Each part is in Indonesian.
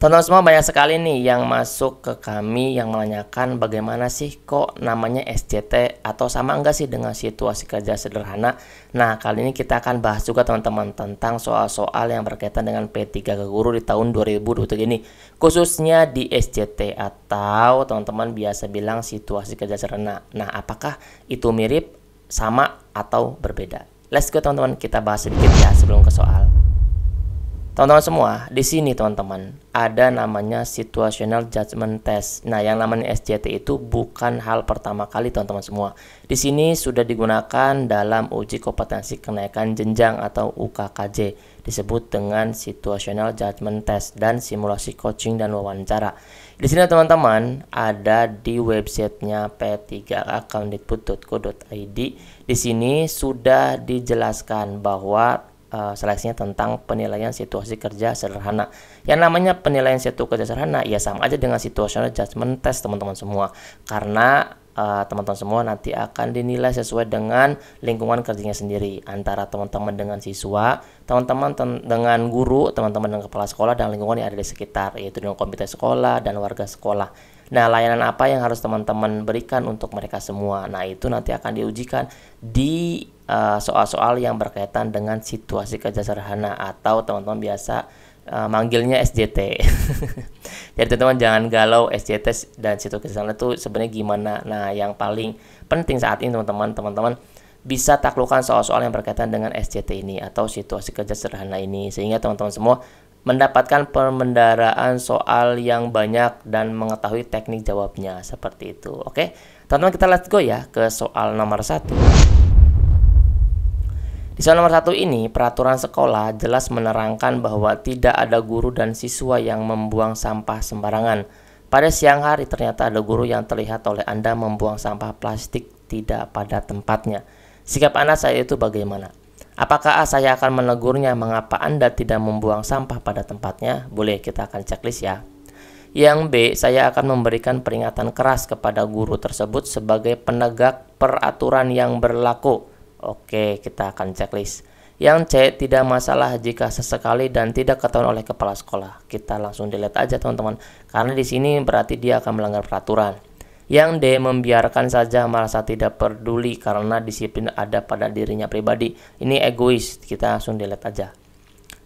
Teman-teman semua, banyak sekali nih yang masuk ke kami yang menanyakan bagaimana sih kok namanya SCT atau sama enggak sih dengan situasi kerja sederhana. Nah, kali ini kita akan bahas juga teman-teman tentang soal-soal yang berkaitan dengan P3K guru di tahun 2023 ini, khususnya di SCT atau teman-teman biasa bilang situasi kerja sederhana. Nah, apakah itu mirip, sama, atau berbeda? Let's go teman-teman, kita bahas sedikit ya sebelum ke soal. Teman-teman semua, di sini teman-teman ada namanya situational judgment test. Nah, yang namanya SJT itu bukan hal pertama kali teman-teman semua. Di sini sudah digunakan dalam uji kompetensi kenaikan jenjang atau UKKJ, disebut dengan situational judgment test dan simulasi coaching dan wawancara. Di sini teman-teman ada di websitenya p3akemdikbud.co.id. Di sini sudah dijelaskan bahwa seleksinya tentang penilaian situasi kerja sederhana. Yang namanya penilaian situasi kerja sederhana ya sama aja dengan situational judgment test teman-teman semua, karena teman-teman semua nanti akan dinilai sesuai dengan lingkungan kerjanya sendiri, antara teman-teman dengan siswa, teman-teman dengan guru, teman-teman dengan kepala sekolah, dan lingkungan yang ada di sekitar, yaitu dengan komite sekolah dan warga sekolah. Nah, layanan apa yang harus teman-teman berikan untuk mereka semua? Nah, itu nanti akan diujikan di soal-soal yang berkaitan dengan situasi kerja sederhana atau teman-teman biasa manggilnya SJT. Jadi teman-teman jangan galau, SJT dan situasi kerja sederhana itu sebenarnya gimana. Nah, yang paling penting saat ini teman-teman bisa taklukkan soal-soal yang berkaitan dengan SJT ini atau situasi kerja sederhana ini, sehingga teman-teman semua mendapatkan pemendaraan soal yang banyak dan mengetahui teknik jawabnya seperti itu. Oke, teman-teman, kita let's go ya ke soal nomor 1. Di soal nomor 1 ini, peraturan sekolah jelas menerangkan bahwa tidak ada guru dan siswa yang membuang sampah sembarangan. Pada siang hari ternyata ada guru yang terlihat oleh Anda membuang sampah plastik tidak pada tempatnya. Sikap Anda saat itu bagaimana? Apakah A, saya akan menegurnya mengapa Anda tidak membuang sampah pada tempatnya? Boleh, kita akan checklist ya. Yang B, saya akan memberikan peringatan keras kepada guru tersebut sebagai penegak peraturan yang berlaku. Oke, kita akan checklist. Yang C, tidak masalah jika sesekali dan tidak ketahuan oleh kepala sekolah. Kita langsung delete aja teman-teman, karena di sini berarti dia akan melanggar peraturan. Yang D, membiarkan saja, merasa tidak peduli karena disiplin ada pada dirinya pribadi. Ini egois, kita langsung delete aja.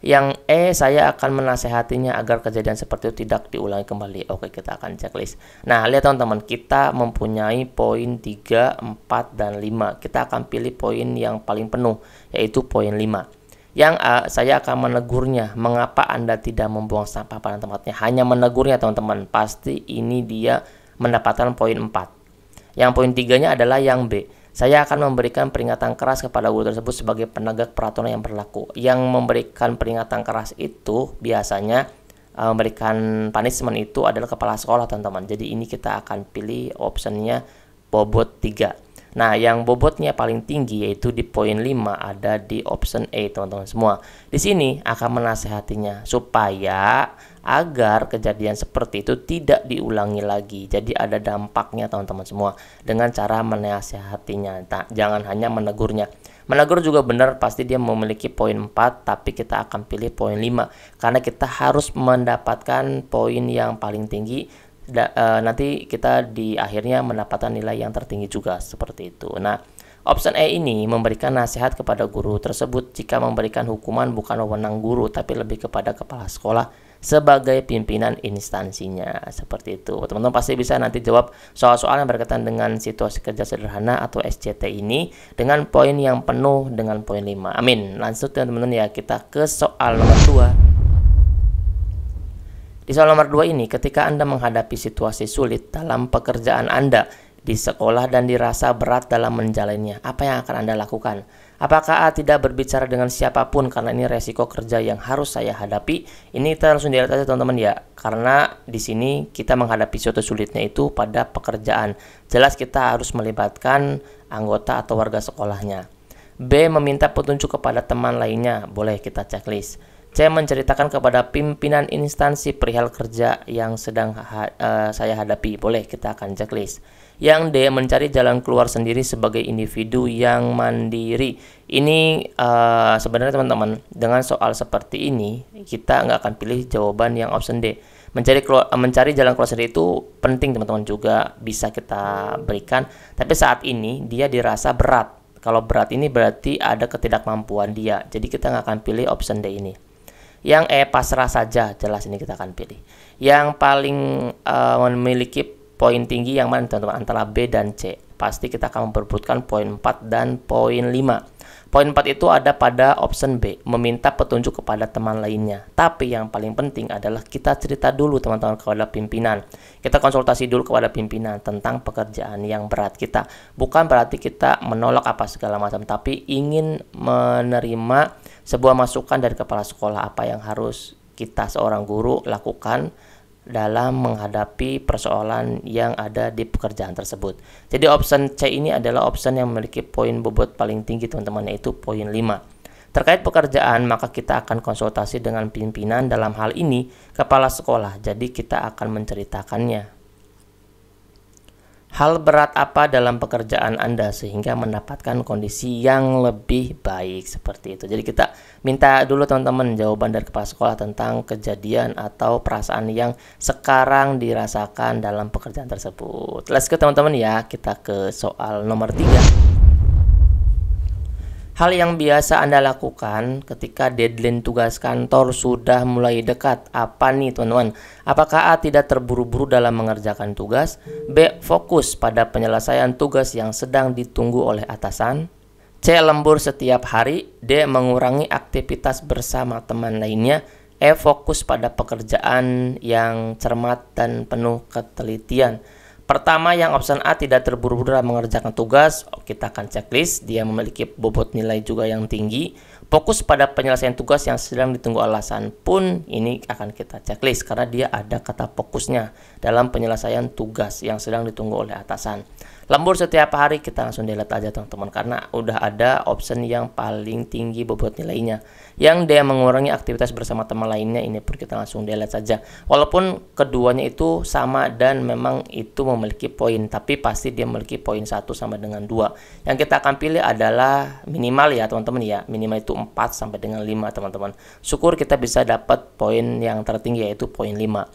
Yang E, saya akan menasehatinya agar kejadian seperti itu tidak diulangi kembali. Oke, kita akan checklist. Nah, lihat teman-teman, kita mempunyai poin 3, 4, dan 5. Kita akan pilih poin yang paling penuh, yaitu poin 5. Yang A, saya akan menegurnya. Mengapa Anda tidak membuang sampah pada tempatnya? Hanya menegurnya teman-teman. Pasti ini dia mendapatkan poin 4. Yang poin 3-nya adalah yang B. Saya akan memberikan peringatan keras kepada guru tersebut sebagai penegak peraturan yang berlaku. Yang memberikan peringatan keras itu biasanya memberikan punishment itu adalah kepala sekolah teman-teman. Jadi ini kita akan pilih optionnya bobot 3. Nah, yang bobotnya paling tinggi yaitu di poin 5 ada di option A teman-teman semua. Di sini akan menasehatinya supaya agar kejadian seperti itu tidak diulangi lagi. Jadi ada dampaknya teman-teman semua dengan cara menasehatinya. Nah, jangan hanya menegurnya. Menegur juga benar, pasti dia memiliki poin 4, tapi kita akan pilih poin 5 karena kita harus mendapatkan poin yang paling tinggi. Nanti kita di akhirnya mendapatkan nilai yang tertinggi juga seperti itu. Nah, option E ini memberikan nasihat kepada guru tersebut jika memberikan hukuman bukan wewenang guru tapi lebih kepada kepala sekolah sebagai pimpinan instansinya. Seperti itu. Teman-teman pasti bisa nanti jawab soal-soal yang berkaitan dengan situasi kerja sederhana atau SCT ini dengan poin yang penuh dengan poin 5. Amin. Lanjut teman-teman ya, kita ke soal nomor 2. Di soal nomor 2 ini, ketika Anda menghadapi situasi sulit dalam pekerjaan Anda di sekolah dan dirasa berat dalam menjalannya, apa yang akan Anda lakukan? Apakah A, tidak berbicara dengan siapapun karena ini resiko kerja yang harus saya hadapi? Ini kita langsung dilihat aja teman-teman ya, karena di sini kita menghadapi suatu sulitnya itu pada pekerjaan. Jelas kita harus melibatkan anggota atau warga sekolahnya. B, meminta petunjuk kepada teman lainnya. Boleh, kita checklist. C. Menceritakan kepada pimpinan instansi perihal kerja yang sedang saya hadapi. Boleh, kita akan checklist. Yang D. Mencari jalan keluar sendiri sebagai individu yang mandiri. Ini sebenarnya teman-teman, dengan soal seperti ini kita nggak akan pilih jawaban yang option D. Mencari jalan keluar sendiri itu penting teman-teman, juga bisa kita berikan, tapi saat ini dia dirasa berat. Kalau berat ini berarti ada ketidakmampuan dia, jadi kita nggak akan pilih option D ini. Yang E. Pasrah saja, jelas ini kita akan pilih. Yang paling memiliki poin tinggi yang mana teman-teman, antara B dan C. Pasti kita akan memperebutkan poin 4 dan poin 5. Poin 4 itu ada pada option B, meminta petunjuk kepada teman lainnya. Tapi yang paling penting adalah kita cerita dulu teman-teman kepada pimpinan. Kita konsultasi dulu kepada pimpinan tentang pekerjaan yang berat kita. Bukan berarti kita menolak apa segala macam, tapi ingin menerima sebuah masukan dari kepala sekolah apa yang harus kita seorang guru lakukan dalam menghadapi persoalan yang ada di pekerjaan tersebut. Jadi option C ini adalah option yang memiliki poin bobot paling tinggi teman-teman, yaitu poin 5. Terkait pekerjaan, maka kita akan konsultasi dengan pimpinan, dalam hal ini kepala sekolah. Jadi kita akan menceritakannya. Hal berat apa dalam pekerjaan Anda sehingga mendapatkan kondisi yang lebih baik, seperti itu. Jadi kita minta dulu teman-teman jawaban dari kepala sekolah tentang kejadian atau perasaan yang sekarang dirasakan dalam pekerjaan tersebut. Let's go teman-teman ya, kita ke soal nomor 3. Hal yang biasa Anda lakukan ketika deadline tugas kantor sudah mulai dekat. Apa nih teman-teman? Apakah A. Tidak terburu-buru dalam mengerjakan tugas? B. Fokus pada penyelesaian tugas yang sedang ditunggu oleh atasan? C. Lembur setiap hari? D. Mengurangi aktivitas bersama teman lainnya? E. Fokus pada pekerjaan yang cermat dan penuh ketelitian. Pertama, yang option A, tidak terburu-buru dalam mengerjakan tugas. Kita akan checklist, dia memiliki bobot nilai juga yang tinggi. Fokus pada penyelesaian tugas yang sedang ditunggu alasan pun ini akan kita checklist karena dia ada kata fokusnya dalam penyelesaian tugas yang sedang ditunggu oleh atasan. Lembur setiap hari kita langsung delete aja teman-teman, karena udah ada option yang paling tinggi bobot nilainya. Yang D, mengurangi aktivitas bersama teman lainnya, ini pun kita langsung delete saja. Walaupun keduanya itu sama dan memang itu memiliki poin, tapi pasti dia memiliki poin 1 sama dengan 2. Yang kita akan pilih adalah minimal ya teman-teman ya, minimal itu 4 sampai dengan 5 teman-teman. Syukur kita bisa dapat poin yang tertinggi, yaitu poin 5.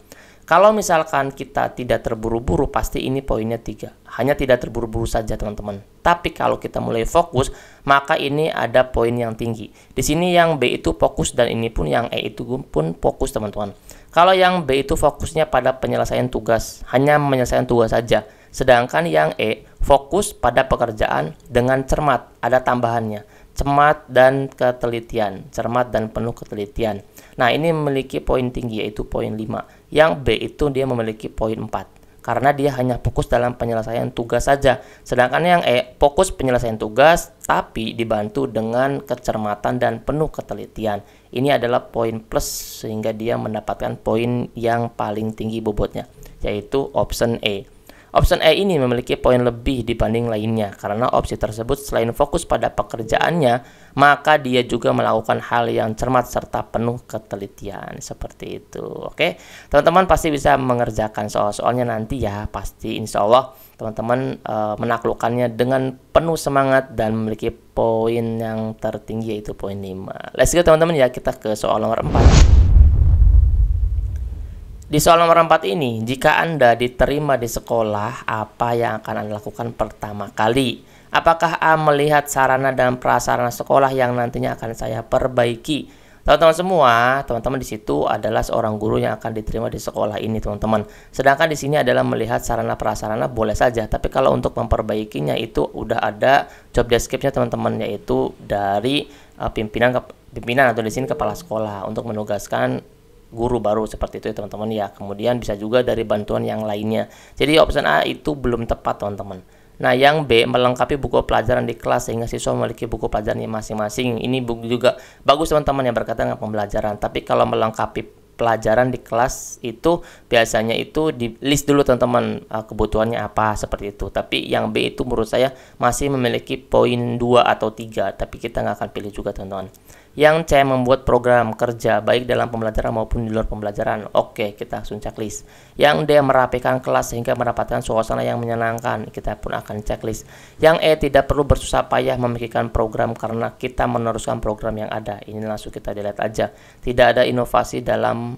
Kalau misalkan kita tidak terburu-buru, pasti ini poinnya 3. Hanya tidak terburu-buru saja teman-teman. Tapi kalau kita mulai fokus, maka ini ada poin yang tinggi. Di sini yang B itu fokus dan ini pun yang E itu pun fokus teman-teman. Kalau yang B itu fokusnya pada penyelesaian tugas, hanya menyelesaikan tugas saja. Sedangkan yang E fokus pada pekerjaan dengan cermat, ada tambahannya. Cermat dan ketelitian, cermat dan penuh ketelitian. Nah, ini memiliki poin tinggi, yaitu poin 5. Yang B itu dia memiliki poin 4 karena dia hanya fokus dalam penyelesaian tugas saja. Sedangkan yang E fokus penyelesaian tugas tapi dibantu dengan kecermatan dan penuh ketelitian. Ini adalah poin plus sehingga dia mendapatkan poin yang paling tinggi bobotnya, yaitu option E. Option E ini memiliki poin lebih dibanding lainnya karena opsi tersebut selain fokus pada pekerjaannya, maka dia juga melakukan hal yang cermat serta penuh ketelitian, seperti itu. Oke, teman-teman pasti bisa mengerjakan soal-soalnya nanti ya, pasti insya Allah teman-teman menaklukkannya dengan penuh semangat dan memiliki poin yang tertinggi, yaitu poin 5. Let's go teman-teman ya, kita ke soal nomor 4. Di soal nomor 4 ini, jika Anda diterima di sekolah, apa yang akan Anda lakukan pertama kali? Apakah A, melihat sarana dan prasarana sekolah yang nantinya akan saya perbaiki? Teman-teman semua, teman-teman di situ adalah seorang guru yang akan diterima di sekolah ini, teman-teman. Sedangkan di sini adalah melihat sarana prasarana boleh saja, tapi kalau untuk memperbaikinya itu udah ada job description-nya teman-teman, yaitu dari pimpinan atau di sini kepala sekolah untuk menugaskan guru baru, seperti itu ya teman-teman ya. Kemudian bisa juga dari bantuan yang lainnya. Jadi option A itu belum tepat teman-teman. Nah, yang B, melengkapi buku pelajaran di kelas sehingga siswa memiliki buku pelajaran masing-masing. Ini juga bagus teman-teman yang berkaitan dengan pembelajaran. Tapi kalau melengkapi pelajaran di kelas itu biasanya itu di list dulu teman-teman kebutuhannya apa, seperti itu. Tapi yang B itu menurut saya masih memiliki poin 2 atau 3, tapi kita nggak akan pilih juga teman-teman. Yang C, membuat program kerja baik dalam pembelajaran maupun di luar pembelajaran. Oke, kita langsung checklist. Yang D, merapikan kelas sehingga mendapatkan suasana yang menyenangkan. Kita pun akan checklist. Yang E, tidak perlu bersusah payah memikirkan program karena kita meneruskan program yang ada. Ini langsung kita delete aja. Tidak ada inovasi dalam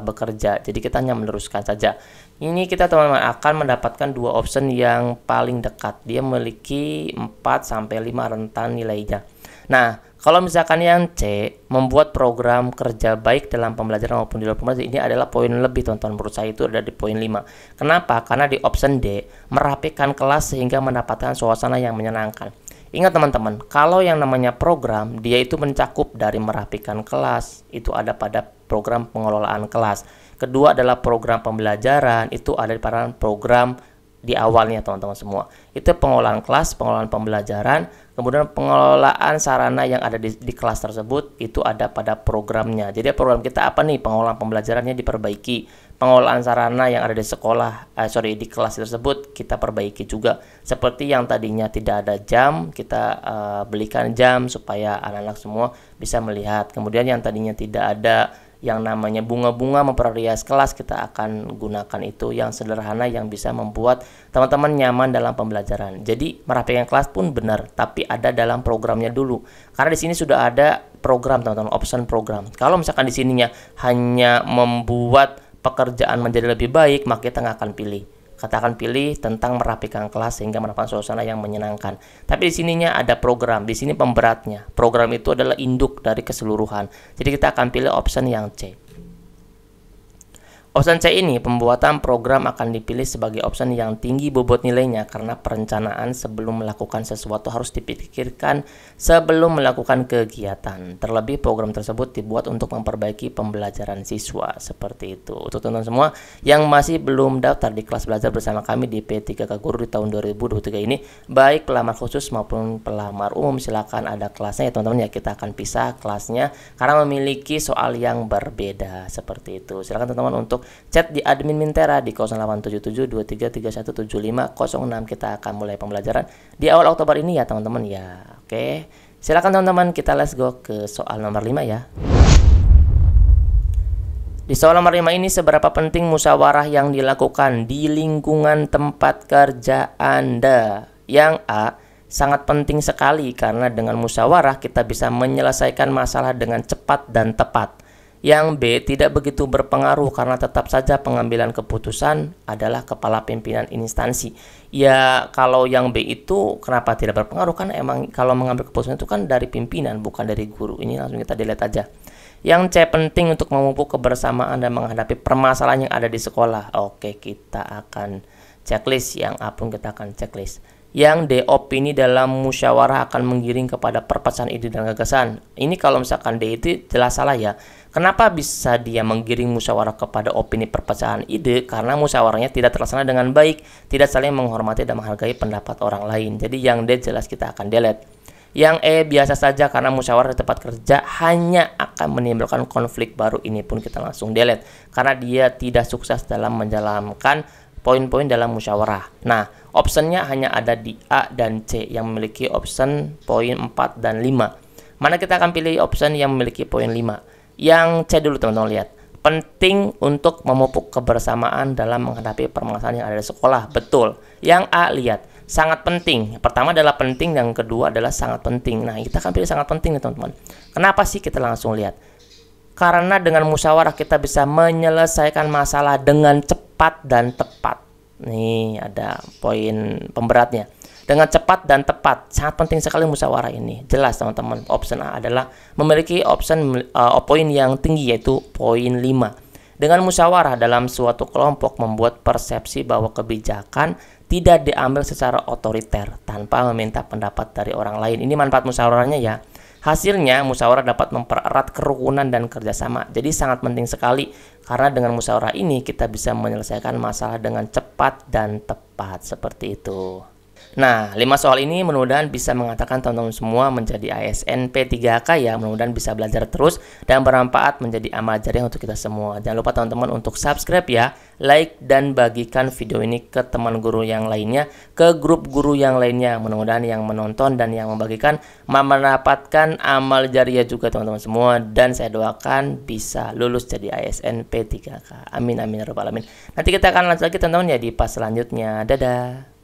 bekerja. Jadi kita hanya meneruskan saja. Ini kita teman-teman akan mendapatkan dua option yang paling dekat. Dia memiliki 4-5 rentan nilainya. Nah, kalau misalkan yang C, membuat program kerja baik dalam pembelajaran maupun di luar pembelajaran, ini adalah poin lebih teman-teman. Menurut saya itu ada di poin 5. Kenapa? Karena di option D, merapikan kelas sehingga mendapatkan suasana yang menyenangkan. Ingat teman-teman, kalau yang namanya program, dia itu mencakup dari merapikan kelas, itu ada pada program pengelolaan kelas. Kedua adalah program pembelajaran, itu ada pada program di awalnya teman-teman semua. Itu pengelolaan kelas, pengelolaan pembelajaran, kemudian pengelolaan sarana yang ada di kelas tersebut, itu ada pada programnya. Jadi program kita apa nih? Pengelolaan pembelajarannya diperbaiki. Pengelolaan sarana yang ada di di kelas tersebut kita perbaiki juga. Seperti yang tadinya tidak ada jam, kita belikan jam supaya anak-anak semua bisa melihat. Kemudian yang tadinya tidak ada yang namanya bunga-bunga memperias kelas, kita akan gunakan itu yang sederhana yang bisa membuat teman-teman nyaman dalam pembelajaran. Jadi merapikan kelas pun benar, tapi ada dalam programnya dulu. Karena di sini sudah ada program teman-teman, option program. Kalau misalkan di sininya hanya membuat pekerjaan menjadi lebih baik, maka kita nggak akan pilih. Katakan pilih tentang merapikan kelas sehingga mendapatkan suasana yang menyenangkan. Tapi di sininya ada program, di sini pemberatnya. Program itu adalah induk dari keseluruhan. Jadi kita akan pilih option yang C. Option C ini, pembuatan program akan dipilih sebagai option yang tinggi bobot nilainya karena perencanaan sebelum melakukan sesuatu harus dipikirkan sebelum melakukan kegiatan. Terlebih program tersebut dibuat untuk memperbaiki pembelajaran siswa. Seperti itu. Untuk teman-teman semua yang masih belum daftar di kelas belajar bersama kami di P3K Guru di tahun 2023 ini, baik pelamar khusus maupun pelamar umum, silakan ada kelasnya ya teman-teman ya. Kita akan pisah kelasnya karena memiliki soal yang berbeda. Seperti itu. Silakan teman-teman untuk chat di admin Mintera di 087723317506. Kita akan mulai pembelajaran di awal Oktober ini ya teman-teman ya. Oke, silakan teman-teman, kita let's go ke soal nomor 5 ya. Di soal nomor 5 ini, seberapa penting musyawarah yang dilakukan di lingkungan tempat kerja Anda? Yang A, sangat penting sekali karena dengan musyawarah kita bisa menyelesaikan masalah dengan cepat dan tepat. Yang B, tidak begitu berpengaruh karena tetap saja pengambilan keputusan adalah kepala pimpinan instansi. Ya, kalau yang B itu kenapa tidak berpengaruh? Kan emang kalau mengambil keputusan itu kan dari pimpinan, bukan dari guru. Ini langsung kita delete aja. Yang C, penting untuk memupuk kebersamaan dan menghadapi permasalahan yang ada di sekolah. Oke, kita akan checklist. Yang A pun kita akan checklist. Yang D, opini dalam musyawarah akan menggiring kepada perpecahan ide dan gagasan. Ini kalau misalkan D itu jelas salah ya. Kenapa bisa dia menggiring musyawarah kepada opini perpecahan ide? Karena musyawarahnya tidak terlaksana dengan baik, tidak saling menghormati dan menghargai pendapat orang lain. Jadi yang D jelas kita akan delete. Yang E, biasa saja karena musyawarah di tempat kerja hanya akan menimbulkan konflik baru. Ini pun kita langsung delete karena dia tidak sukses dalam menjalankan poin-poin dalam musyawarah. Nah, optionnya hanya ada di A dan C yang memiliki option poin 4 dan 5. Mana kita akan pilih option yang memiliki poin 5? Yang C dulu teman-teman, lihat. Penting untuk memupuk kebersamaan dalam menghadapi permasalahan yang ada di sekolah. Betul. Yang A, lihat. Sangat penting. Pertama adalah penting, yang kedua adalah sangat penting. Nah, kita akan pilih sangat penting nih teman-teman. Kenapa sih? Kita langsung lihat. Karena dengan musyawarah kita bisa menyelesaikan masalah dengan cepat dan tepat. Nih ada poin pemberatnya. Dengan cepat dan tepat, sangat penting sekali musyawarah ini. Jelas teman-teman, option A adalah memiliki option poin yang tinggi, yaitu poin 5. Dengan musyawarah dalam suatu kelompok membuat persepsi bahwa kebijakan tidak diambil secara otoriter tanpa meminta pendapat dari orang lain. Ini manfaat musyawarahnya ya. Hasilnya, musyawarah dapat mempererat kerukunan dan kerjasama. Jadi sangat penting sekali karena dengan musyawarah ini kita bisa menyelesaikan masalah dengan cepat dan tepat. Seperti itu. Nah, 5 soal ini mudah-mudahan bisa mengatakan teman-teman semua menjadi ASN P3K ya. Mudah-mudahan bisa belajar terus dan bermanfaat menjadi amal jariah untuk kita semua. Jangan lupa teman-teman untuk subscribe ya, like dan bagikan video ini ke teman guru yang lainnya, ke grup guru yang lainnya. Mudah-mudahan yang menonton dan yang membagikan mendapatkan amal jariah juga teman-teman semua, dan saya doakan bisa lulus jadi ASN P3K. Amin amin ya rabbal alamin. Nanti kita akan lanjut lagi teman-teman ya di pas selanjutnya. Dadah.